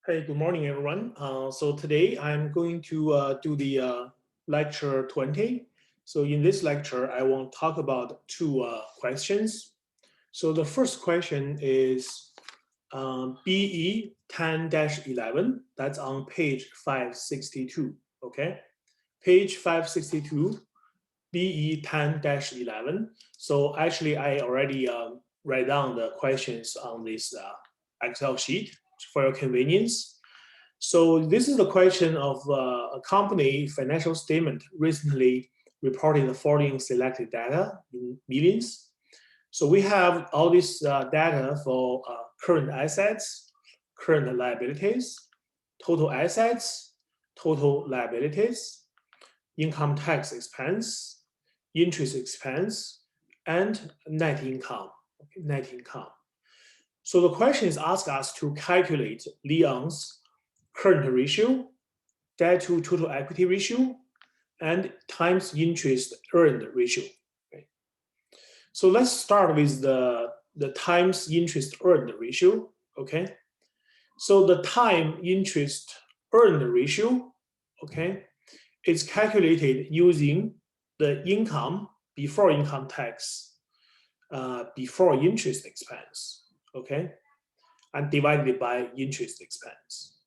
Hey, good morning, everyone. So today I'm going to do the lecture 20. So in this lecture, I want to talk about two questions. So the first question is BE10-11. That's on page 562. Okay, page 562, BE10-11. So actually, I already write down the questions on this Excel sheet for your convenience. So this is the question of a company financial statement recently reported the following selected data in millions. So we have all this data for current assets, current liabilities, total assets, total liabilities, income tax expense, interest expense, and net income. Okay, net income. So the question is asked us to calculate Leon's current ratio, debt to total equity ratio, and times interest earned ratio. Okay. So let's start with the times interest earned ratio. Okay. So the time interest earned ratio, okay, is calculated using the income before income tax, before interest expense, okay, and divided by interest expense.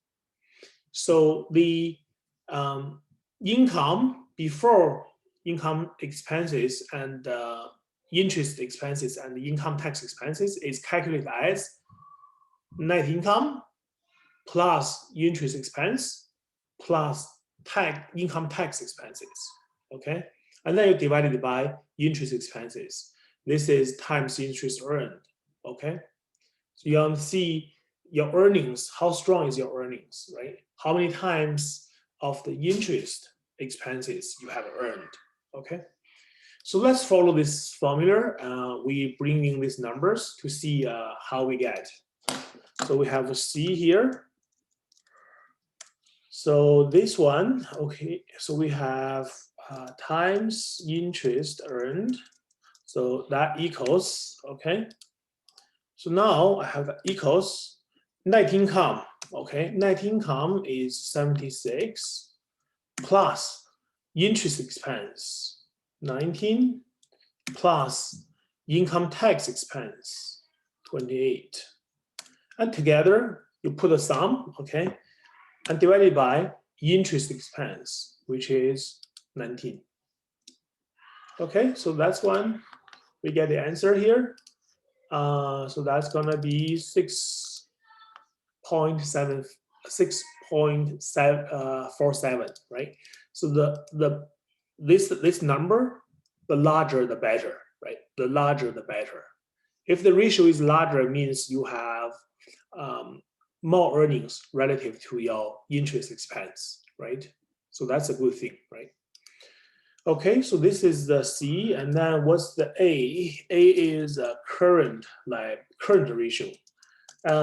So the income before income expenses and interest expenses and the income tax expenses is calculated as net income plus interest expense plus income tax expenses. Okay, and then you divide it by interest expenses. This is times interest earned. Okay, so you want to see your earnings, how strong is your earnings, right? How many times of the interest expenses you have earned, okay? So let's follow this formula. We bring in these numbers to see how we get. So we have a C here. So this one, okay, so we have times interest earned. So that equals, okay? So now I have equals net income. Okay, net income is 76 plus interest expense 19 plus income tax expense 28. And together you put a sum, okay, and divided by interest expense, which is 19. Okay, so that's one. We get the answer here. So that's gonna be 6.47, right? So this number, the larger the better, right? The larger the better. If the ratio is larger, it means you have more earnings relative to your interest expense, right? So that's a good thing, right? Okay, so this is the C, and then what's the A? A is a current ratio.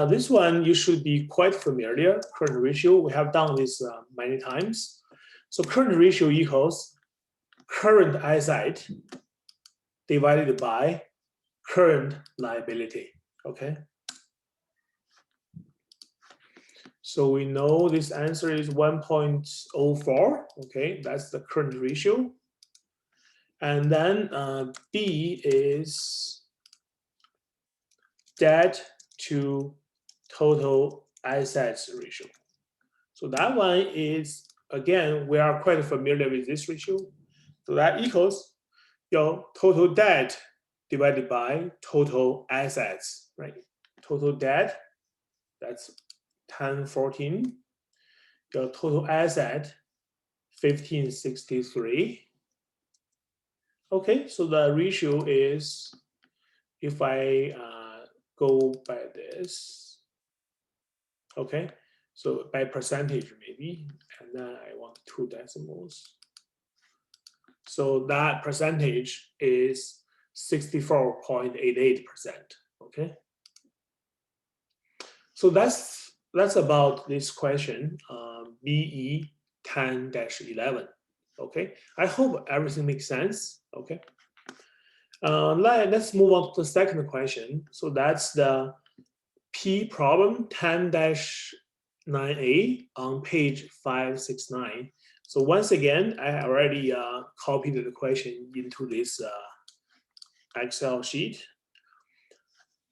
This one you should be quite familiar. Current ratio, we have done this many times. So current ratio equals current asset divided by current liability. Okay. So we know this answer is 1.04. Okay, that's the current ratio. And then B is debt to total assets ratio. So that one is, again, we are quite familiar with this ratio. So that equals your total debt divided by total assets, right? Total debt, that's 1014. Your total asset, 1563. Okay, so the ratio is, if I go by this, okay, so by percentage maybe, and then I want 2 decimals. So that percentage is 64.88%, okay? So that's about this question, BE10-11, okay? I hope everything makes sense, okay? Let's move on to the second question. So that's the P problem 10-11 9A on page 569. So once again, I already copied the question into this Excel sheet.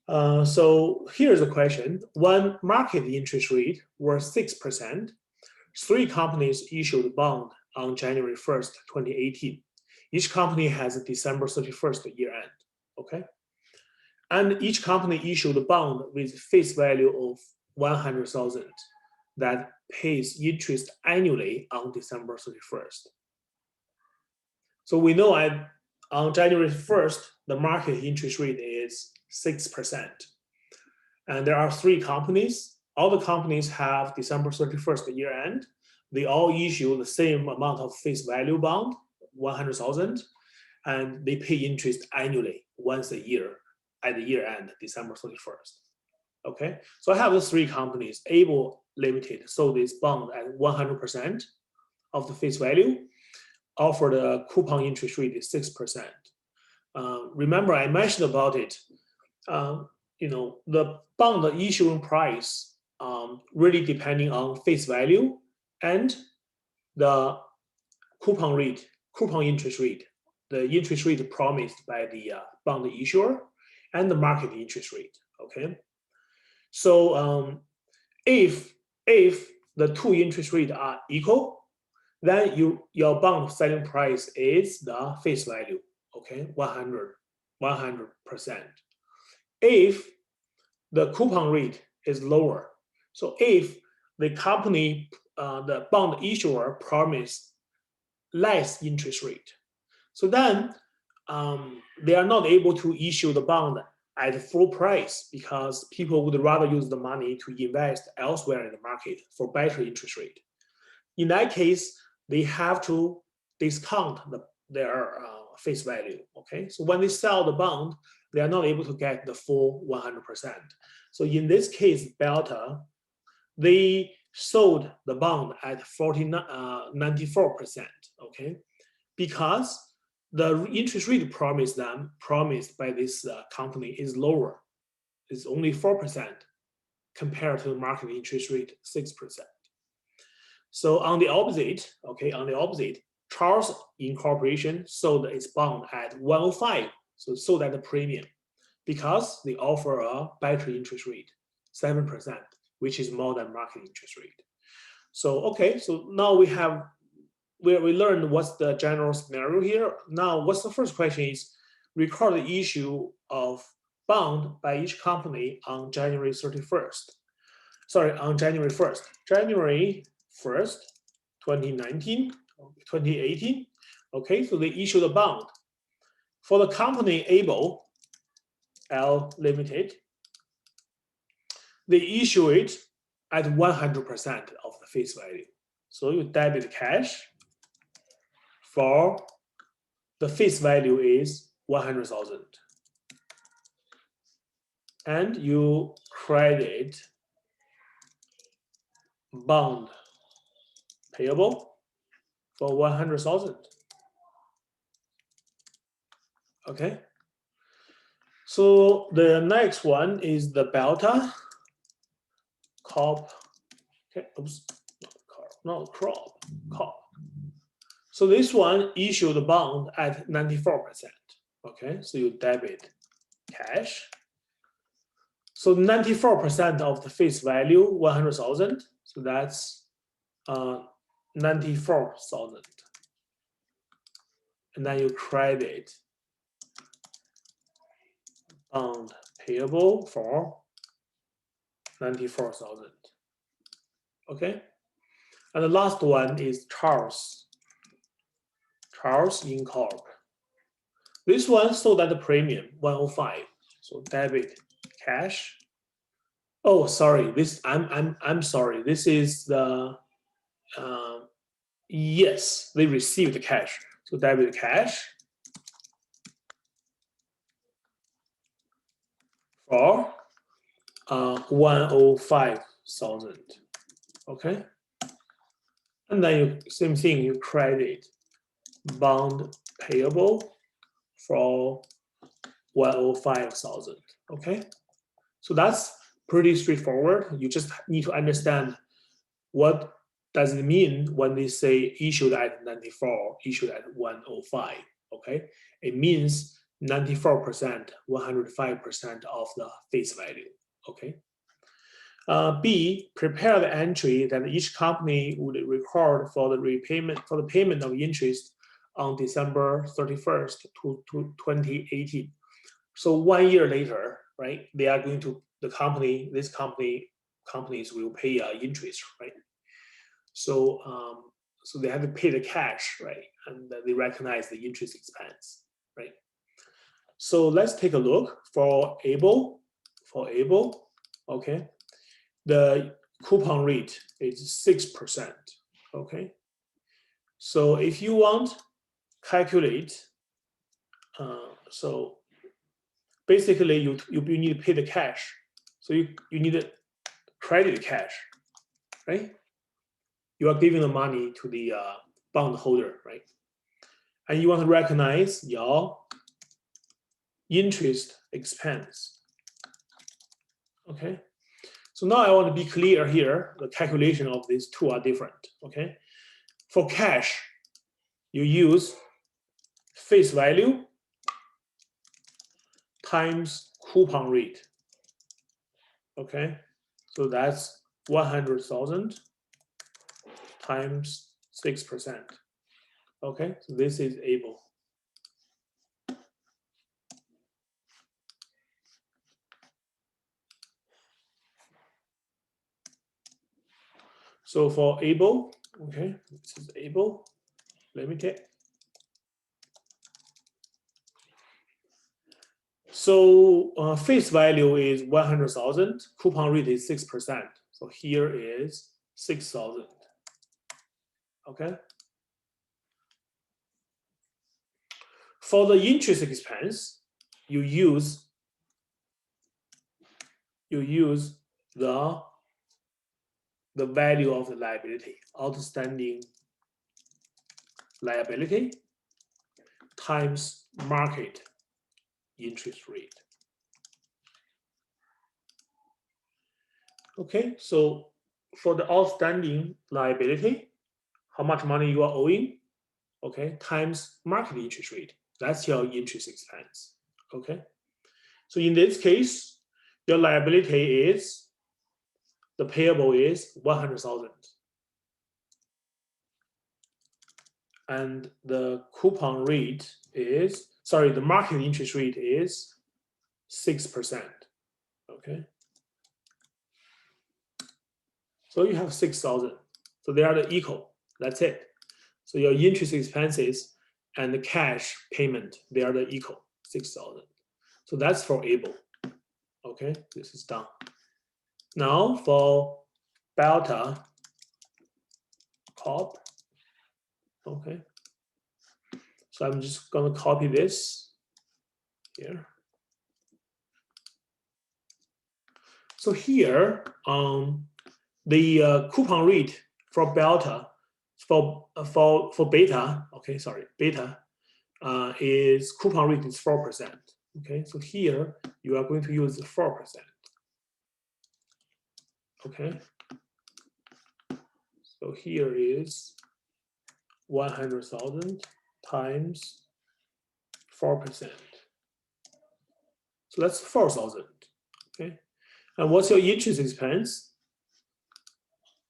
So here's the question. When market interest rate was 6%, 3 companies issued a bond on January 1st, 2018. Each company has a December 31st year end, okay? And each company issued a bond with face value of 100,000 that pays interest annually on December 31st. So we know on January 1st, the market interest rate is 6%. And there are 3 companies. All the companies have December 31st year end. They all issue the same amount of face value bond, 100,000, and they pay interest annually once a year at the year end, December 31st. Okay, so I have the 3 companies. Able Limited sold this bond at 100% of the face value. Offered a coupon interest rate is 6%. Remember, I mentioned about it. The bond issuing price really depending on face value and the coupon interest rate, the interest rate promised by the bond issuer, and the market interest rate. Okay, so if the 2 interest rates are equal, then your bond selling price is the face value. Okay, 100%. If the coupon rate is lower, so if the company, the bond issuer promised less interest rate, so then they are not able to issue the bond at full price because people would rather use the money to invest elsewhere in the market for better interest rate. In that case, they have to discount their face value. Okay, so when they sell the bond, they are not able to get the full 100%. So in this case, Delta, they sold the bond at 94%. Okay, because the interest rate promised by this company is lower. It's only 4% compared to the market interest rate 6%. So on the opposite, Charles Incorporation sold its bond at 105, so sold at a premium because they offer a better interest rate, 7%, which is more than market interest rate. So okay, so now we learned what's the general scenario here. Now, what's the first question is record the issue of bond by each company on January 31st. Sorry, on January 1st. January 1st, 2018. Okay, so they issued a bond. For the company Able L Limited, they issue it at 100% of the face value. So you debit cash for the face value is 100,000. And you credit bond payable for 100,000. Okay. So the next one is the Delta Corp. Okay, oops, not Crop. Corp. So this one issued the bond at 94%. Okay, so you debit cash. So 94% of the face value, 100,000. So that's 94,000. And then you credit bond payable for 94,000. Okay, and the last one is Charles Incorp. This one sold at the premium 105. So debit cash. Oh, sorry. I'm sorry. This is the yes, they received the cash. So debit cash for 105,000. Okay, and then you same thing. You credit bond payable for 105,000. Okay, so that's pretty straightforward. You just need to understand what does it mean when they say issued at 94, issued at 105? Okay, it means 94%, 105% of the face value. Okay. B, prepare the entry that each company would record for the payment of interest on December 31st to 2018. So 1 year later, right? They are going to companies will pay interest, right? So so they have to pay the cash, right? And they recognize the interest expense, right? So let's take a look for able. Okay. The coupon rate is 6%. Okay. So if you want calculate, so basically you need to pay the cash. So you need to credit cash, right? You are giving the money to the bond holder, right? And you want to recognize your interest expense. Okay. So now I want to be clear here. The calculation of these two are different. Okay. For cash, you use face value times coupon rate. Okay. So that's 100,000 times 6%. Okay. So this is able. So for able, okay, this is able limited. So face value is 100,000, coupon rate is 6%. So here is 6,000. Okay. For the interest expense, you use the value of the liability, outstanding liability times market interest rate. Okay, so for the outstanding liability, how much money you are owing, okay, times market interest rate. That's your interest expense. Okay, so in this case, your liability is, the payable is 100,000. And the coupon rate is, sorry, the market interest rate is 6%. Okay. So you have 6,000. So they are the equal. That's it. So your interest expenses and the cash payment, they are the equal, 6,000. So that's for able. Okay, this is done. Now for Delta Corp. Okay. So I'm just going to copy this here. So here, the coupon rate for Delta, for beta, okay, sorry, beta is coupon rate is 4%. Okay, so here you are going to use 4%. Okay, so here is 100,000 times 4%. So that's 4,000. Okay, and what's your interest expense?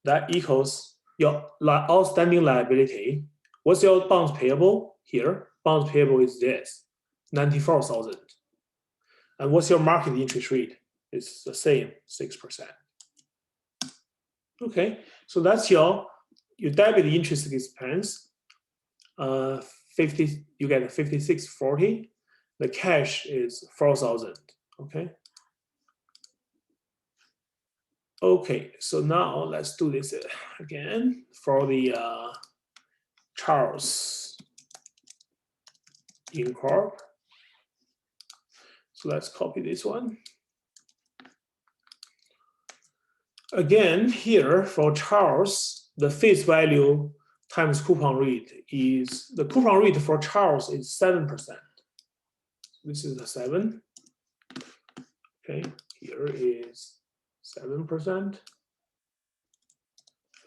That equals your outstanding liability. What's your bonds payable here? Bonds payable is this, 94,000. And what's your market interest rate? It's the same, 6%. Okay, so that's you debit the interest expense, 50, you get 5640. The cash is 4,000. Okay. Okay, so now let's do this again for the Charles Incorp. So let's copy this one. Again, here for Charles, the face value times coupon rate is, the coupon rate for Charles is 7%. This is the 7. Okay, here is 7%.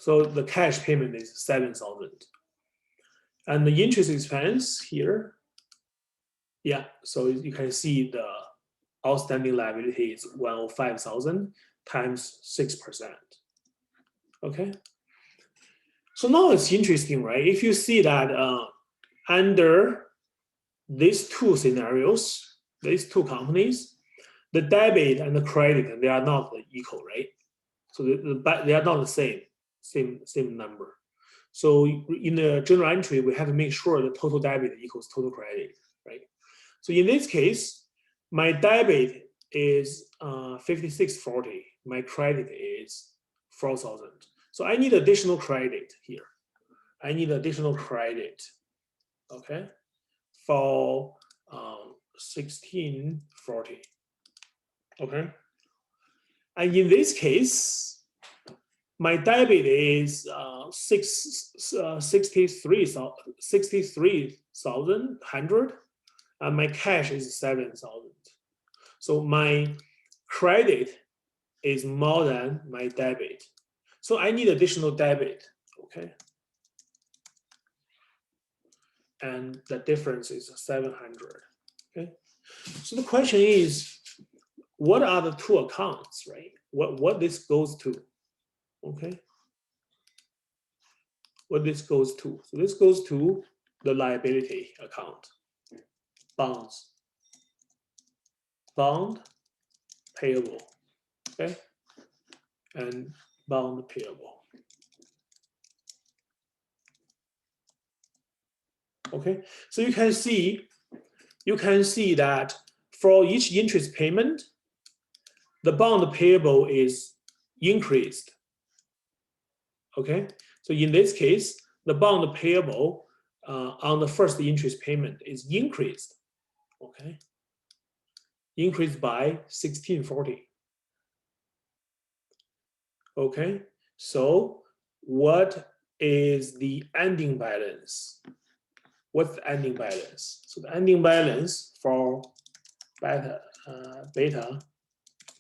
So the cash payment is 7,000. And the interest expense here, yeah, so you can see the outstanding liability is 105,000 times 6%. Okay. So now it's interesting, right? If you see that under these two scenarios, these two companies, the debit and the credit, they are not equal, right? So they are not the same number. So in the journal entry, we have to make sure the total debit equals total credit, right? So in this case, my debit is 5640. My credit is 4,000. So I need additional credit here. I need additional credit, okay, for 1640, okay. And in this case, my debit is 63,100, and my cash is 7,000. So my credit is more than my debit. So I need additional debit, okay? And the difference is 700, okay? So the question is, what are the two accounts, right? What this goes to, okay? What this goes to. So this goes to the liability account, bonds, bond payable, okay? And bond payable. Okay, so you can see that for each interest payment, the bond payable is increased. Okay, so in this case, the bond payable on the first interest payment is increased. Okay, increased by 1640. Okay, so what is the ending balance? What's the ending balance? So the ending balance for beta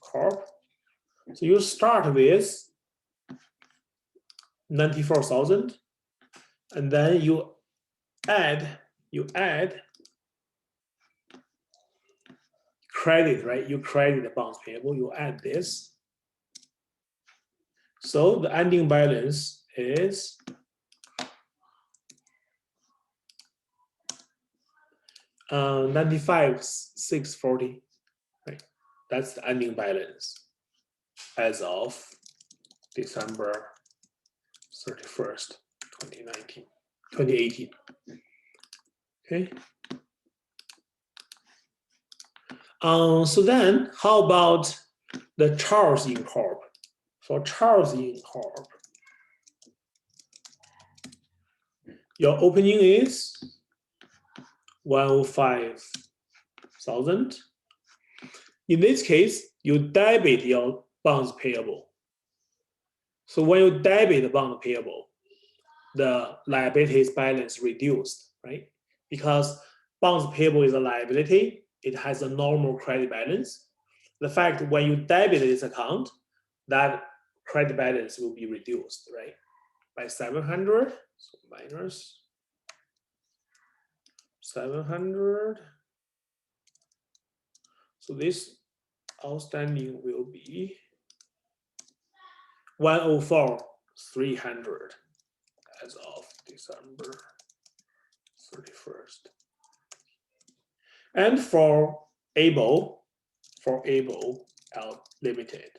corp. So you start with 94,000, and then you add credit, right? You credit the bonds payable. You add this. So the ending balance is 95,640, right? That's the ending balance as of December 31st, 2018. Okay. So then, how about the Charles in Corp? For Charles in Corp, your opening is 105,000. In this case, you debit your bonds payable. So when you debit the bond payable, the liabilities balance reduced, right? Because bonds payable is a liability, it has a normal credit balance. The fact when you debit this account, that credit balance will be reduced, right? By 700, so minus 700. So this outstanding will be 104,300 as of December 31st. And for Able Limited.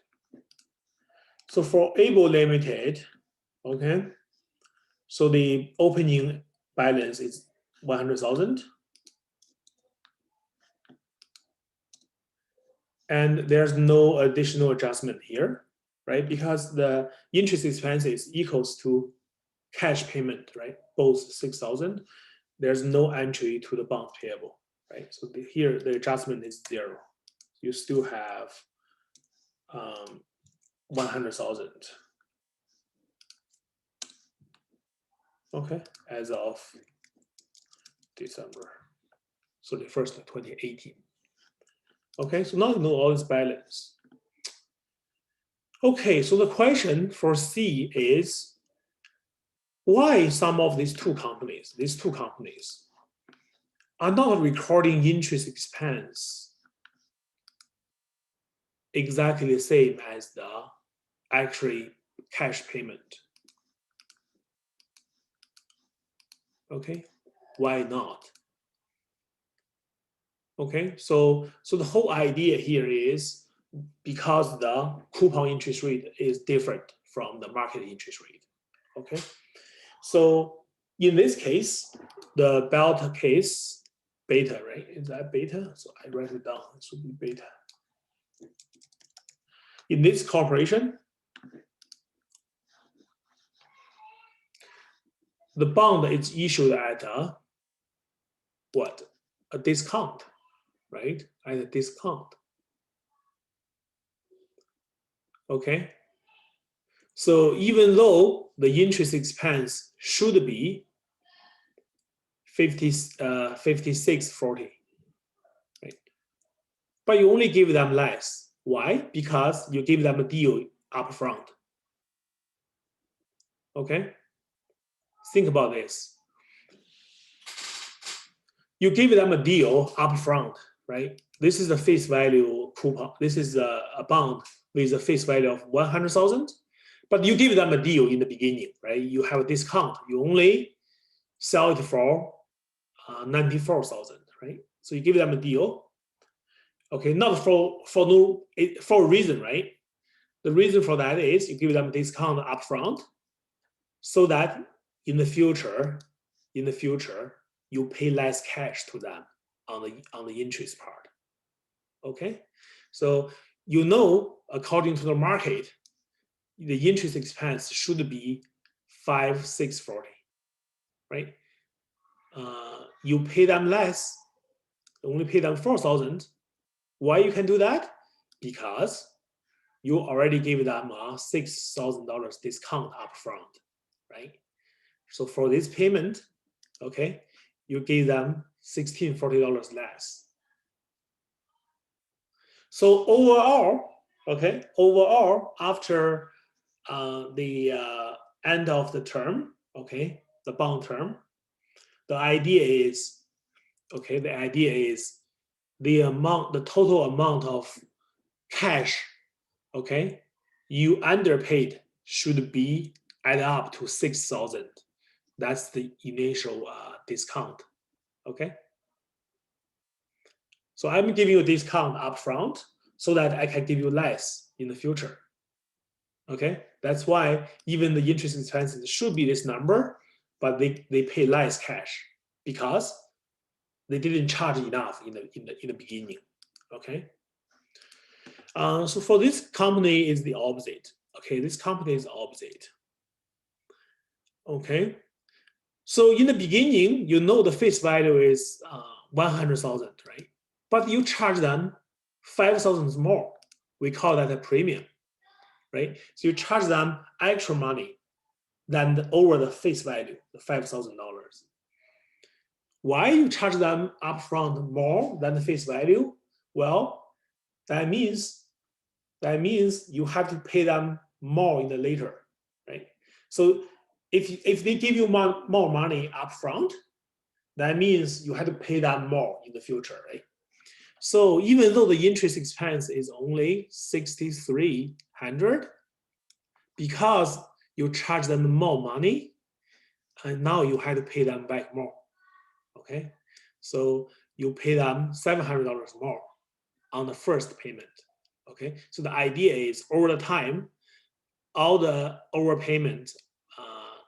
So for Able Limited, okay, so the opening balance is 100,000. And there's no additional adjustment here, right? Because the interest expenses equals to cash payment, right? Both 6,000. There's no entry to the bond payable, right? So here the adjustment is 0. You still have 100,000. Okay, as of December 31st, 2018. Okay, so now you know all this balance. Okay, so the question for C is, why some of these two companies are not recording interest expense exactly the same as the actually cash payment. Okay, why not? Okay, so the whole idea here is because the coupon interest rate is different from the market interest rate. Okay, so in this case, the delta case, beta, right? Is that beta? So I write it down. It should be beta. In this corporation, the bond is issued at a what? A discount, right? At a discount. Okay. So even though the interest expense should be 56.40, right? But you only give them less. Why? Because you give them a deal upfront. Okay. Think about this. You give them a deal upfront, right? This is the face value coupon. This is a bond with a face value of 100,000, but you give them a deal in the beginning, right? You have a discount. You only sell it for 94,000, right? So you give them a deal. Okay, not for a reason, right? The reason for that is you give them a discount upfront, so that in the future, you pay less cash to them on the interest part. Okay, so you know, according to the market, the interest expense should be 5,640, right? You pay them less, only pay them 4,000. Why you can do that? Because you already gave them a $6,000 discount upfront, right? So for this payment, okay, you give them $1,640 less. So overall, okay, after the end of the term, okay, the bond term, the idea is, okay, the total amount of cash, okay, you underpaid should be add up to 6,000. That's the initial discount, okay? So I'm giving you a discount upfront so that I can give you less in the future, okay? That's why even the interest expenses should be this number, but they pay less cash because they didn't charge enough in the beginning, okay? So for this company is the opposite. Okay, this company is opposite. Okay, so in the beginning, you know the face value is 100,000, right? But you charge them 5,000 more. We call that a premium, right? So you charge them extra money than over the face value, the $5,000. Why you charge them upfront more than the face value? Well, that means you have to pay them more in the later, right? So if they give you more money upfront, that means you have to pay them more in the future, right? So even though the interest expense is only 6,300, because you charge them more money, and now you have to pay them back more. Okay, so you pay them $700 more on the first payment. Okay, so the idea is over the time, all the overpayment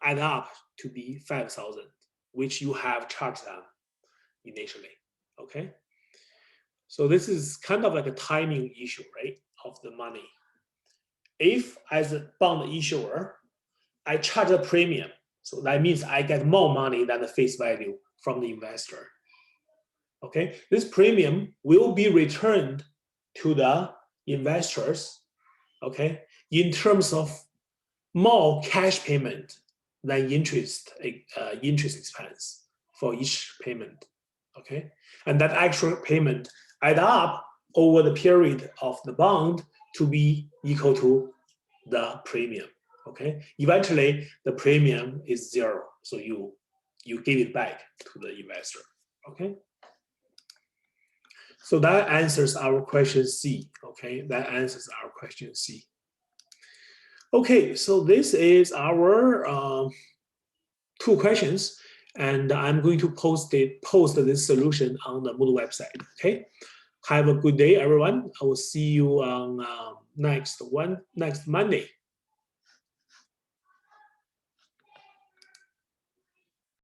add up to be 5,000, which you have charged them initially. Okay, so this is kind of like a timing issue, right, of the money. If as a bond issuer, I charge a premium, so that means I get more money than the face value from the investor. Okay, this premium will be returned to the investors, okay, in terms of more cash payment than interest expense for each payment, okay, and that actual payment add up over the period of the bond to be equal to the premium, Okay, eventually the premium is 0, so you give it back to the investor. Okay, so that answers our question C. Okay, that answers our question C. Okay, so this is our 2 questions, and I'm going to post this solution on the Moodle website. Okay, have a good day, everyone. I will see you on next Monday.